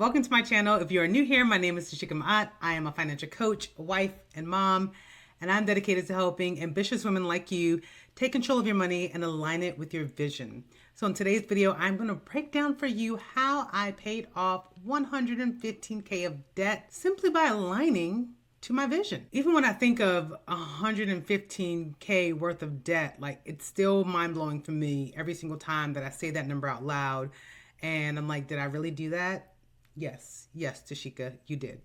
Welcome to my channel. If you are new here, my name is Tashika Ma'at. I am a financial coach, wife, and mom, and I'm dedicated to helping ambitious women like you take control of your money and align it with your vision. So in today's video, I'm going to break down for you how I paid off $115K of debt simply by aligning to my vision. Even when I think of $115K worth of debt, like it's still mind-blowing for me every single time that I say that number out loud. And I'm like, did I really do that? Yes, Tashika, you did.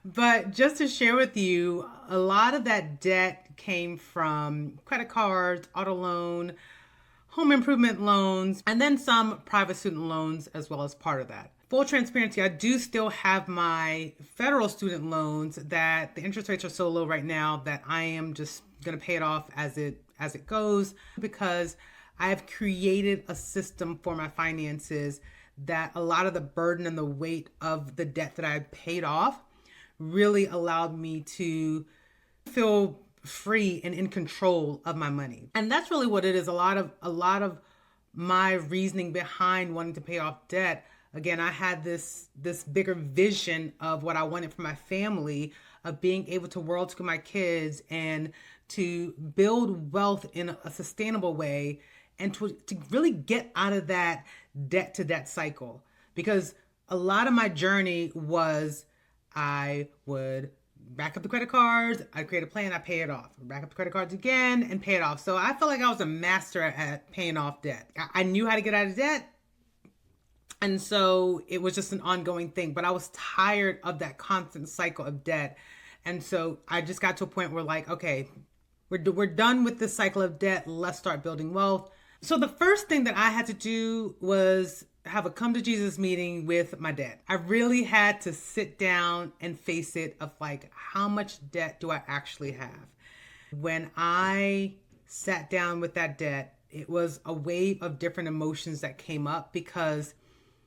But just to share with you, a lot of that debt came from credit cards, auto loan, home improvement loans, and then some private student loans as well as part of that. Full transparency, I do still have my federal student loans that the interest rates are so low right now that I am just going to pay it off as it goes, because I have created a system for my finances that a lot of the burden and the weight of the debt that I paid off really allowed me to feel free and in control of my money. And that's really what it is. A lot of my reasoning behind wanting to pay off debt. Again, I had this bigger vision of what I wanted for my family, of being able to world school my kids and to build wealth in a sustainable way, and to really get out of that debt to debt cycle. Because a lot of my journey was, I would rack up the credit cards, I'd create a plan, I pay it off, rack up the credit cards again and pay it off. So I felt like I was a master at paying off debt. I knew how to get out of debt. And so it was just an ongoing thing, but I was tired of that constant cycle of debt. And so I just got to a point where, like, okay, we're done with this cycle of debt. Let's start building wealth. So the first thing that I had to do was have a come to Jesus meeting with my debt. I really had to sit down and face it of like, how much debt do I actually have? When I sat down with that debt, it was a wave of different emotions that came up, because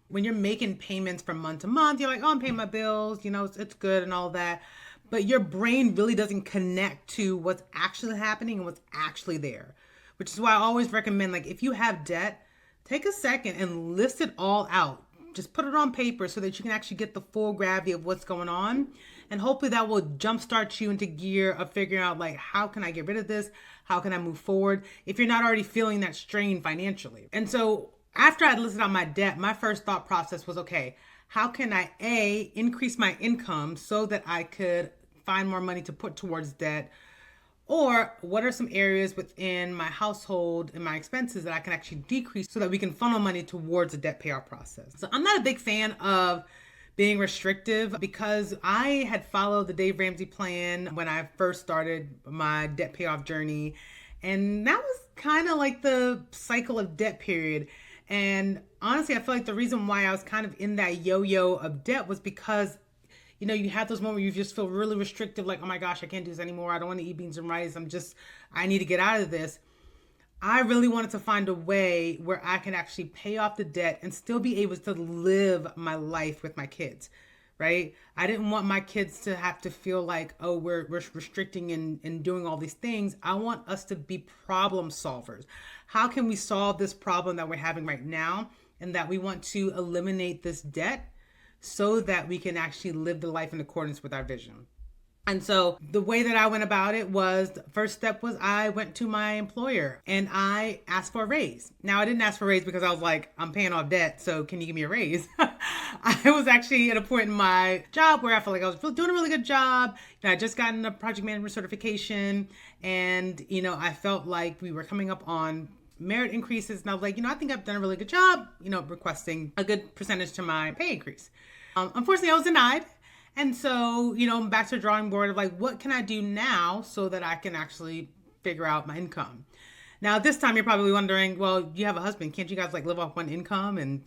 when you're making payments from month to month, you're like, oh, I'm paying my bills, it's good and all that. But your brain really doesn't connect to what's actually happening and what's actually there. Which is why I always recommend, like, if you have debt, take a second and list it all out. Just put it on paper so that you can actually get the full gravity of what's going on. And hopefully that will jumpstart you into gear of figuring out, like, how can I get rid of this? How can I move forward? If you're not already feeling that strain financially. And so after I listed out my debt, my first thought process was, okay, how can I, A, increase my income so that I could find more money to put towards debt? Or what are some areas within my household and my expenses that I can actually decrease so that we can funnel money towards a debt payoff process? So I'm not a big fan of being restrictive, because I had followed the Dave Ramsey plan when I first started my debt payoff journey. And that was kind of like the cycle of debt period. And honestly, I feel like the reason why I was kind of in that yo-yo of debt was because you have those moments where you just feel really restrictive, like, oh my gosh, I can't do this anymore. I don't want to eat beans and rice. I need to get out of this. I really wanted to find a way where I can actually pay off the debt and still be able to live my life with my kids, right? I didn't want my kids to have to feel like, oh, we're restricting and doing all these things. I want us to be problem solvers. How can we solve this problem that we're having right now, and that we want to eliminate this debt so that we can actually live the life in accordance with our vision? And so the way that I went about it was, the first step was I went to my employer and I asked for a raise. Now, I didn't ask for a raise because I was like, I'm paying off debt, so can you give me a raise? I was actually at a point in my job where I felt like I was doing a really good job. I just gotten a project management certification, and I felt like we were coming up on merit increases, and I was like, I think I've done a really good job, requesting a good percentage to my pay increase. Unfortunately, I was denied. And so, I'm back to the drawing board of like, what can I do now so that I can actually figure out my income? Now, this time you're probably wondering, well, you have a husband. Can't you guys like live off one income and,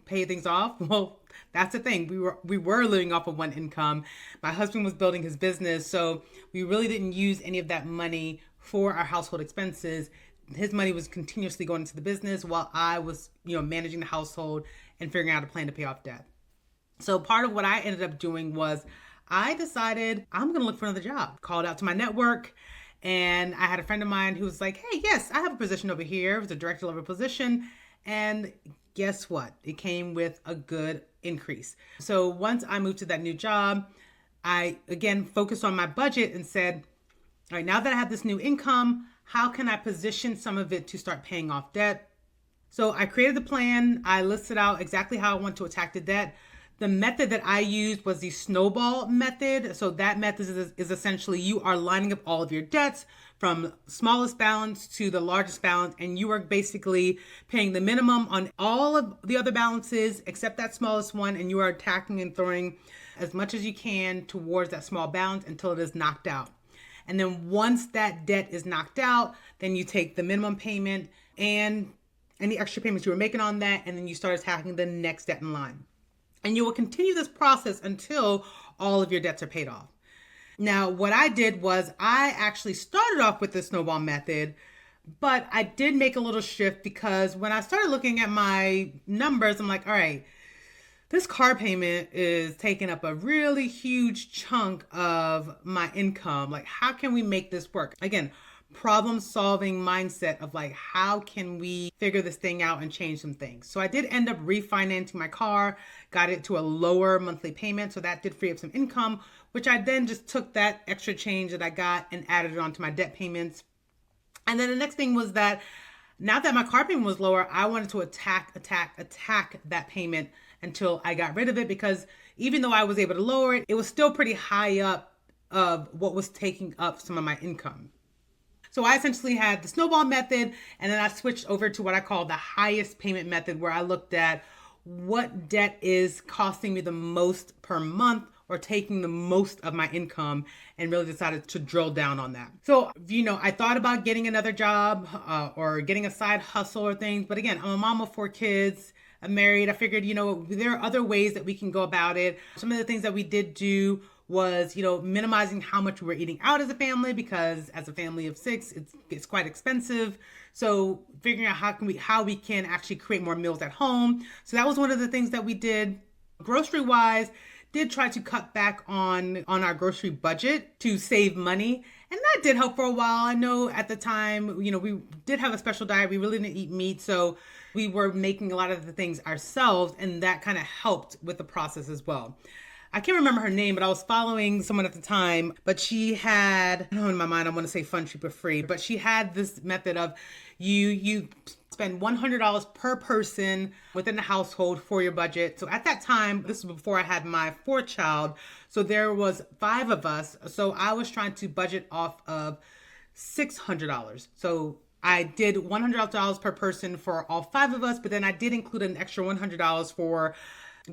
pay things off? Well, that's the thing. We were living off of one income. My husband was building his business, so we really didn't use any of that money for our household expenses. His money was continuously going into the business while I was, managing the household and figuring out a plan to pay off debt. So part of what I ended up doing was I decided I'm going to look for another job. Called out to my network, and I had a friend of mine who was like, hey, yes, I have a position over here. It was a director level position. And guess what? It came with a good increase. So once I moved to that new job, I again focused on my budget and said, all right, now that I have this new income, how can I position some of it to start paying off debt? So I created the plan. I listed out exactly how I want to attack the debt. The method that I used was the snowball method. So that method is essentially you are lining up all of your debts from smallest balance to the largest balance, and you are basically paying the minimum on all of the other balances except that smallest one, and you are attacking and throwing as much as you can towards that small balance until it is knocked out. And then once that debt is knocked out, then you take the minimum payment and any extra payments you were making on that, and then you start attacking the next debt in line. And you will continue this process until all of your debts are paid off. Now, what I did was I actually started off with the snowball method, but I did make a little shift because when I started looking at my numbers, I'm like, all right, this car payment is taking up a really huge chunk of my income. Like, how can we make this work? Again, problem solving mindset of like, how can we figure this thing out and change some things? So I did end up refinancing my car, got it to a lower monthly payment. So that did free up some income, which I then just took that extra change that I got and added it onto my debt payments. And then the next thing was that now that my car payment was lower, I wanted to attack that payment until I got rid of it, because even though I was able to lower it, it was still pretty high up of what was taking up some of my income. So I essentially had the snowball method, and then I switched over to what I call the highest payment method, where I looked at what debt is costing me the most per month or taking the most of my income, and really decided to drill down on that. So, I thought about getting another job or getting a side hustle or things. But again, I'm a mom of 4 kids. I'm married. I figured, there are other ways that we can go about it. Some of the things that we did do was, minimizing how much we were eating out as a family, because as a family of 6, it's quite expensive. So figuring out how we can actually create more meals at home. So that was one of the things that we did. Grocery wise, did try to cut back on our grocery budget to save money. And that did help for a while. I know at the time, we did have a special diet. We really didn't eat meat. So we were making a lot of the things ourselves, and that kind of helped with the process as well. I can't remember her name, but I was following someone at the time, but she had, I don't know, in my mind, I want to say fun, cheap, or free, but she had this method of you spend $100 per person within the household for your budget. So at that time, this was before I had my 4th child. So there was 5 of us. So I was trying to budget off of $600. So I did $100 per person for all 5 of us, but then I did include an extra $100 for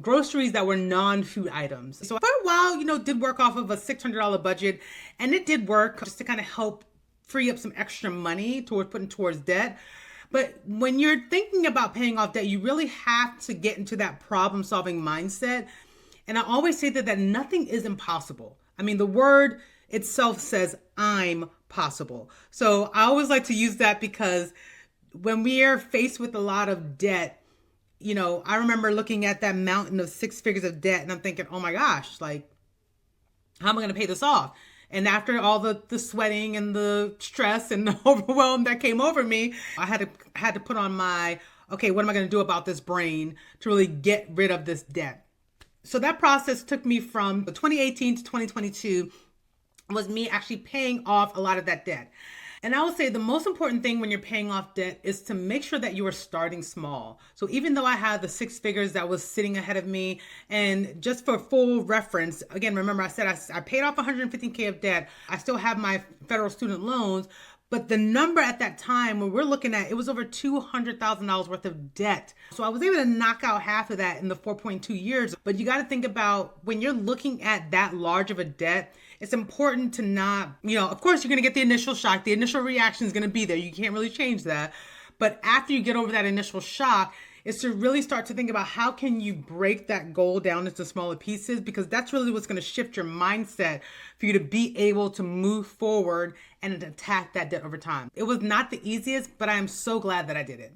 groceries that were non-food items. So for a while, did work off of a $600 budget, and it did work just to kind of help free up some extra money towards putting towards debt. But when you're thinking about paying off debt, you really have to get into that problem-solving mindset. And I always say that nothing is impossible. I mean, the word itself says, I'm possible. So I always like to use that, because when we are faced with a lot of debt, I remember looking at that mountain of 6 figures of debt, and I'm thinking, oh my gosh, like, how am I going to pay this off? And after all the sweating and the stress and the overwhelm that came over me, I had to put on my, okay, what am I going to do about this brain to really get rid of this debt? So that process took me from 2018 to 2022, was me actually paying off a lot of that debt. And I would say the most important thing when you're paying off debt is to make sure that you are starting small. So even though I had the 6 figures that was sitting ahead of me, and just for full reference, again, remember I said I paid off $115K of debt. I still have my federal student loans, but the number at that time when we're looking at, it was over $200,000 worth of debt. So I was able to knock out half of that in the 4.2 years. But you got to think about, when you're looking at that large of a debt, it's important to not, of course you're going to get the initial shock. The initial reaction is going to be there. You can't really change that. But after you get over that initial shock, is to really start to think about how can you break that goal down into smaller pieces, because that's really what's going to shift your mindset for you to be able to move forward and attack that debt over time. It was not the easiest, but I am so glad that I did it.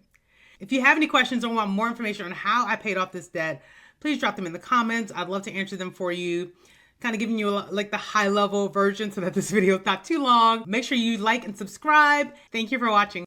If you have any questions or want more information on how I paid off this debt, please drop them in the comments. I'd love to answer them for you. Kind of giving you like the high level version so that this video is not too long. Make sure you like and subscribe. Thank you for watching.